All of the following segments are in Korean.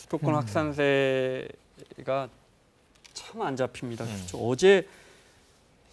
수도권 확산세가 참 안 잡힙니다. 그렇죠. 어제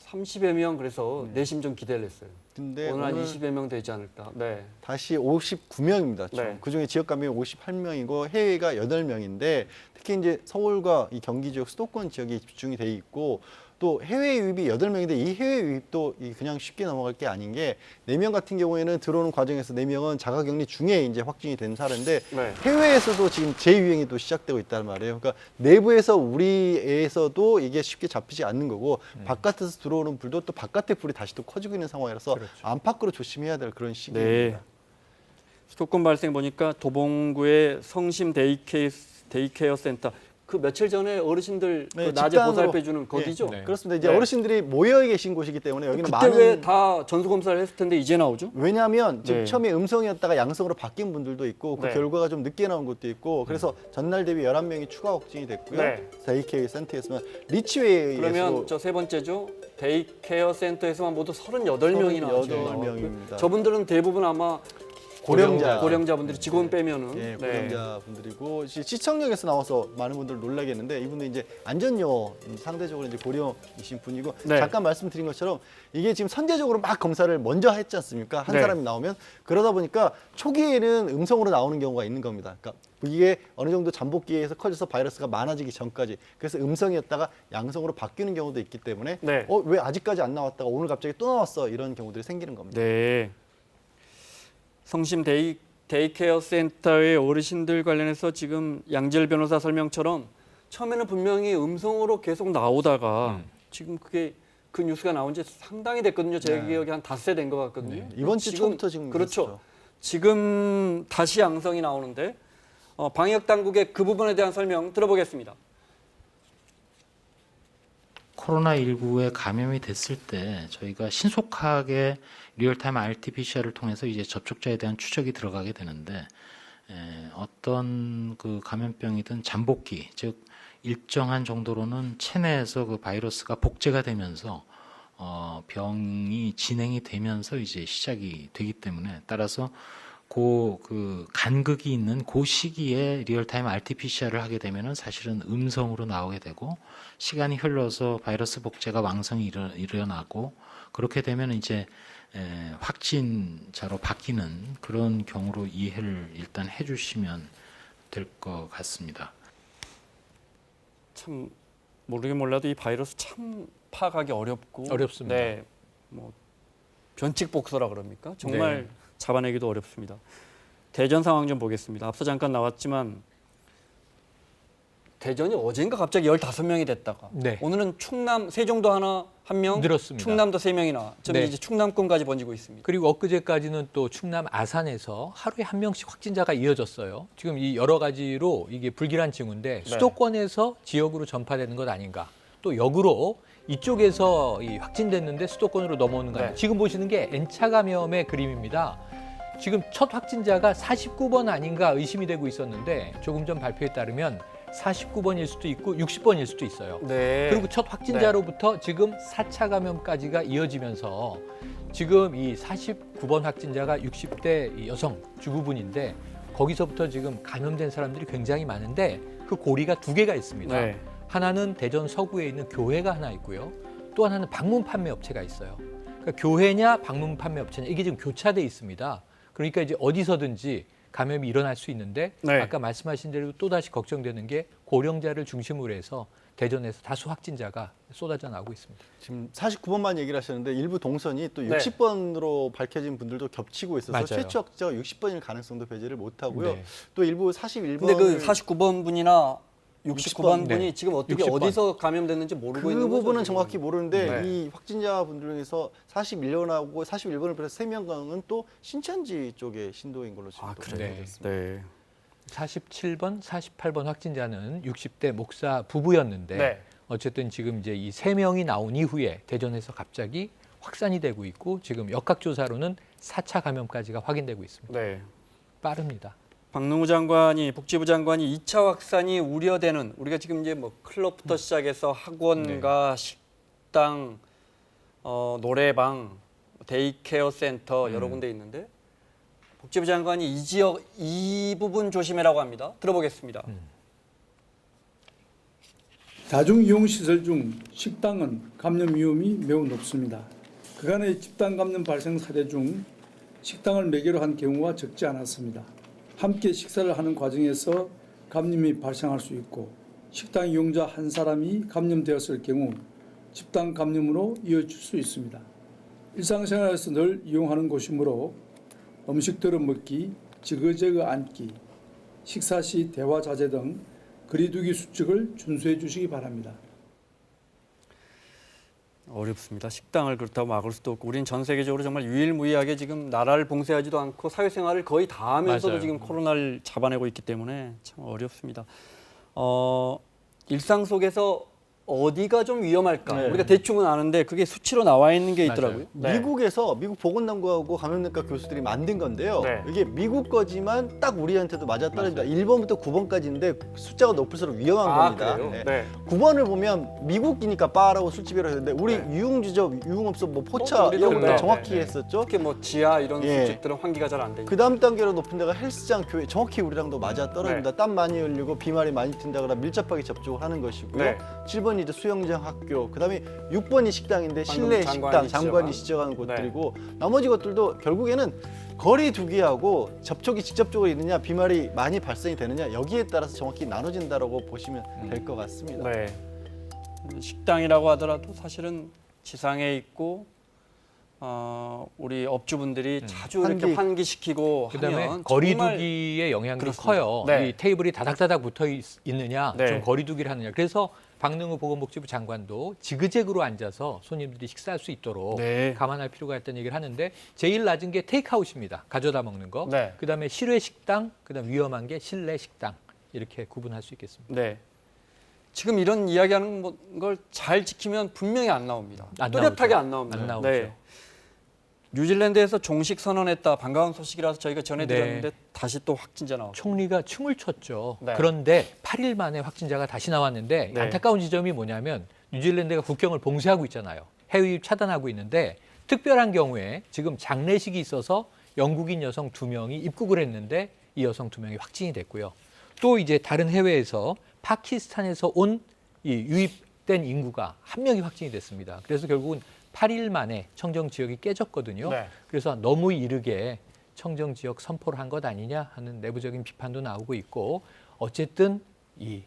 30여 명 그래서 내심 좀 기대를 했어요. 근데 오늘 한 20여 명 되지 않을까. 네. 다시 59명입니다. 네. 그중에 지역 감염이 58명이고 해외가 8명인데 특히 이제 서울과 이 경기 지역 수도권 지역이 집중이 돼 있고 또 해외 유입이 8명인데 이 해외 유입도 그냥 쉽게 넘어갈 게 아닌 게 4명 같은 경우에는 들어오는 과정에서 4명은 자가격리 중에 이제 확진이 된 사례인데 네. 해외에서도 지금 재유행이 또 시작되고 있단 말이에요. 그러니까 내부에서 우리에서도 이게 쉽게 잡히지 않는 거고 바깥에서 들어오는 불도 또 바깥의 불이 다시 또 커지고 있는 상황이라서 그렇죠. 안팎으로 조심해야 될 그런 네. 시기입니다. 수도권 발생 보니까 도봉구의 성심 데이케어 센터. 그 며칠 전에 어르신들 그 낮에 집단으로, 보살펴주는 거기죠. 네. 그렇습니다. 이제 네. 어르신들이 모여 계신 곳이기 때문에 여기는 그때 많은 왜 다 전수 검사를 했을 텐데 이제 나오죠? 왜냐하면 지금 네. 처음에 음성이었다가 양성으로 바뀐 분들도 있고 그 네. 결과가 좀 늦게 나온 것도 있고 그래서 전날 대비 11명이 추가 확진이 됐고요. 네. 데이케어 센터에서는 리치웨이에서 그러면 저 세 번째죠. 데이케어 센터에서만 모두 38명이 나왔죠. 38명입니다. 저분들은 대부분 아마 고령자분들이 직원 빼면은 예, 네. 고령자분들이고 시청역에서 나와서 많은 분들 놀라겠는데 이분들 이제 안전요 상대적으로 이제 고령이신 분이고 네. 잠깐 말씀드린 것처럼 이게 지금 선제적으로 막 검사를 먼저 했지 않습니까? 한 네. 사람이 나오면 그러다 보니까 초기에는 음성으로 나오는 경우가 있는 겁니다. 그러니까 이게 어느 정도 잠복기에서 커져서 바이러스가 많아지기 전까지 그래서 음성이었다가 양성으로 바뀌는 경우도 있기 때문에 네. 왜 아직까지 안 나왔다가 오늘 갑자기 또 나왔어 이런 경우들이 생기는 겁니다. 네. 성심 데이케어 센터의 어르신들 관련해서 지금 양질 변호사 설명처럼 처음에는 분명히 음성으로 계속 나오다가 지금 그게 그 뉴스가 나온 지 상당히 됐거든요. 제 네. 기억에 한 닷새 된 것 같거든요. 네. 이번 주 초부터 지금 그렇죠. 그랬었죠. 지금 다시 양성이 나오는데 방역 당국의 그 부분에 대한 설명 들어보겠습니다. 코로나19에 감염이 됐을 때 저희가 신속하게 리얼타임 RT-PCR을 통해서 이제 접촉자에 대한 추적이 들어가게 되는데 어떤 그 감염병이든 잠복기, 즉 일정한 정도로는 체내에서 그 바이러스가 복제가 되면서 병이 진행이 되면서 이제 시작이 되기 때문에 따라서 그 간극이 있는 그 시기에 리얼타임 RT-PCR을 하게 되면은 사실은 음성으로 나오게 되고 시간이 흘러서 바이러스 복제가 왕성히 일어나고 그렇게 되면 이제 확진자로 바뀌는 그런 경우로 이해를 일단 해주시면 될 것 같습니다. 참 모르긴 몰라도 이 바이러스 참 파악하기 어렵고 어렵습니다. 네, 뭐 변칙 복소라 그럽니까? 정말 네. 잡아내기도 어렵습니다. 대전 상황 좀 보겠습니다. 앞서 잠깐 나왔지만 대전이 어젠가 갑자기 15명이 됐다가 네. 오늘은 충남 세종도 한 명, 늘었습니다. 충남도 3명이나 좀 네. 이제 충남권까지 번지고 있습니다. 그리고 엊그제까지는 또 충남 아산에서 하루에 한 명씩 확진자가 이어졌어요. 지금 이 여러 가지로 이게 불길한 징후인데 수도권에서 지역으로 전파되는 것 아닌가. 또 역으로 이쪽에서 확진됐는데 수도권으로 넘어오는 거 아닌가. 네. 지금 보시는 게 N차 감염의 그림입니다. 지금 첫 확진자가 49번 아닌가 의심이 되고 있었는데 조금 전 발표에 따르면 49번일 수도 있고 60번일 수도 있어요. 네. 그리고 첫 확진자로부터 지금 4차 감염까지가 이어지면서 지금 이 49번 확진자가 60대 이 여성 주부분인데 거기서부터 지금 감염된 사람들이 굉장히 많은데 그 고리가 2개가 있습니다. 네. 하나는 대전 서구에 있는 교회가 하나 있고요. 또 하나는 방문 판매 업체가 있어요. 그러니까 교회냐 방문 판매 업체냐 이게 지금 교차돼 있습니다. 그러니까 이제 어디서든지 감염이 일어날 수 있는데 네. 아까 말씀하신 대로 또다시 걱정되는 게 고령자를 중심으로 해서 대전에서 다수 확진자가 쏟아져 나오고 있습니다. 지금 49번만 얘기를 하셨는데 일부 동선이 또 네. 60번으로 밝혀진 분들도 겹치고 있어서 맞아요. 최초 확진자가 60번일 가능성도 배제를 못하고요. 네. 또 일부 41번 근데 그 49번 분이나 69번 60번, 분이 네. 지금 어떻게 60번. 어디서 감염됐는지 모르고 그 있는 거죠. 부분은 지금. 정확히 모르는데 네. 이 확진자분들 중에서 41년하고 41번을 비해서 3명은 또 신천지 쪽의 신도인 걸로 지금 아, 또 그래요? 밝혀졌습니다. 네. 47번, 48번 확진자는 60대 목사 부부였는데 네. 어쨌든 지금 이제 이 3명이 나온 이후에 대전에서 갑자기 확산이 되고 있고 지금 역학조사로는 4차 감염까지가 확인되고 있습니다. 네. 빠릅니다. 박능우 복지부 장관이 2차 확산이 우려되는 우리가 지금 이제 뭐 클럽부터 시작해서 학원과 식당, 노래방, 데이케어 센터 여러 군데 있는데 복지부 장관이 이 지역 이 부분 조심해라고 합니다. 들어보겠습니다. 다중이용시설 중 식당은 감염 위험이 매우 높습니다. 그간의 집단 감염 발생 사례 중 식당을 매개로 한 경우가 적지 않았습니다. 함께 식사를 하는 과정에서 감염이 발생할 수 있고 식당 이용자 한 사람이 감염되었을 경우 집단 감염으로 이어질 수 있습니다. 일상생활에서 늘 이용하는 곳이므로 음식들을 먹기, 지그재그 앉기, 식사 시 대화 자제 등 거리두기 수칙을 준수해 주시기 바랍니다. 어렵습니다. 식당을 그렇다고 막을 수도 없고 우리는 전 세계적으로 정말 유일무이하게 지금 나라를 봉쇄하지도 않고 사회생활을 거의 다 하면서도 맞아요. 지금 코로나를 잡아내고 있기 때문에 참 어렵습니다. 일상 속에서 어디가 좀 위험할까? 네. 우리가 대충은 아는데 그게 수치로 나와 있는 게 있더라고요. 맞아요. 미국에서 미국 보건당국하고 감염내과 교수들이 만든 건데요. 네. 이게 미국 거지만 딱 우리한테도 맞아 떨어진다. 1번부터 9번까지인데 숫자가 높을수록 위험한 겁니다. 그래요? 네. 네. 9번을 보면 미국이니까 바라고 술집이라고 했는데 우리 유흥주점, 유흥업소 뭐 포차 우리도 이런 거 네, 정확히 네. 했었죠. 특히 뭐 지하 이런 예. 수칙들은 환기가 잘 안 되니까. 그 다음 단계로 높은 데가 헬스장, 교회 정확히 우리랑도 맞아 떨어집니다. 네. 땀 많이 흘리고 비말이 많이 튄다거나 밀접하게 접촉을 하는 것이고요. 네. 7번이 이제 수영장, 학교, 그다음에 6번이 식당인데 방금 실내 장관이 식당, 장관이 지적한. 지적하는 곳들이고 나머지 것들도 결국에는 거리 두기하고 접촉이 직접적으로 있느냐, 비말이 많이 발생이 되느냐 여기에 따라서 정확히 나눠진다라고 보시면 될 것 같습니다. 네. 식당이라고 하더라도 사실은 지상에 있고 우리 업주분들이 자주 이렇게 환기시키고 그다음에 하면 거리두기의 영향이 그렇습니다. 커요. 네. 이 테이블이 다닥다닥 붙어 있느냐, 네. 좀 거리두기를 하느냐. 그래서 박능우 보건복지부 장관도 지그재그로 앉아서 손님들이 식사할 수 있도록 네. 감안할 필요가 있다는 얘기를 하는데 제일 낮은 게 테이크아웃입니다. 가져다 먹는 거. 네. 그다음에 실외 식당, 그다음 위험한 게 실내 식당 이렇게 구분할 수 있겠습니다. 네. 지금 이런 이야기하는 걸 잘 지키면 분명히 안 나옵니다. 안 뚜렷하게 나오죠. 안 나옵니다. 안 나오죠. 뉴질랜드에서 종식 선언했다. 반가운 소식이라서 저희가 전해드렸는데 네. 다시 또 확진자 나왔고. 총리가 춤을 췄죠. 네. 그런데 8일 만에 확진자가 다시 나왔는데 네. 안타까운 지점이 뭐냐면 뉴질랜드가 국경을 봉쇄하고 있잖아요. 해외 유입 차단하고 있는데 특별한 경우에 지금 장례식이 있어서 영국인 여성 2명이 입국을 했는데 이 여성 2명이 확진이 됐고요. 또 이제 다른 해외에서 파키스탄에서 온 이 유입된 인구가 1명이 확진이 됐습니다. 그래서 결국은 8일 만에 청정 지역이 깨졌거든요. 네. 그래서 너무 이르게 청정 지역 선포를 한 것 아니냐 하는 내부적인 비판도 나오고 있고 어쨌든 이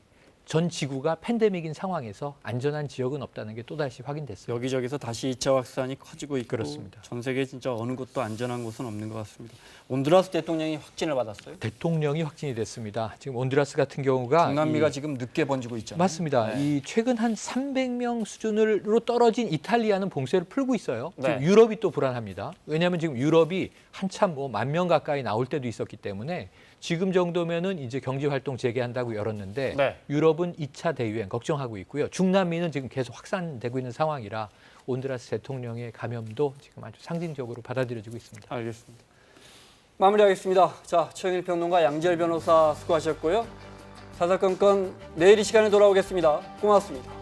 전 지구가 팬데믹인 상황에서 안전한 지역은 없다는 게 또다시 확인됐습니다. 여기저기서 다시 2차 확산이 커지고 있고 그렇습니다. 전 세계 진짜 어느 곳도 안전한 곳은 없는 것 같습니다. 온두라스 대통령이 확진을 받았어요. 대통령이 확진이 됐습니다. 지금 온두라스 같은 경우가 중남미가 지금 늦게 번지고 있잖아요. 맞습니다. 네. 이 최근 한 300명 수준으로 떨어진 이탈리아는 봉쇄를 풀고 있어요. 지금 네. 유럽이 또 불안합니다. 왜냐하면 지금 유럽이 한참 뭐 10,000명 가까이 나올 때도 있었기 때문에 지금 정도면은 이제 경제 활동 재개한다고 열었는데 네. 유럽은 2차 대유행 걱정하고 있고요. 중남미는 지금 계속 확산되고 있는 상황이라 온두라스 대통령의 감염도 지금 아주 상징적으로 받아들여지고 있습니다. 알겠습니다. 마무리하겠습니다. 자, 최영일 평론가, 양지열 변호사 수고하셨고요. 사사건건 내일 이 시간에 돌아오겠습니다. 고맙습니다.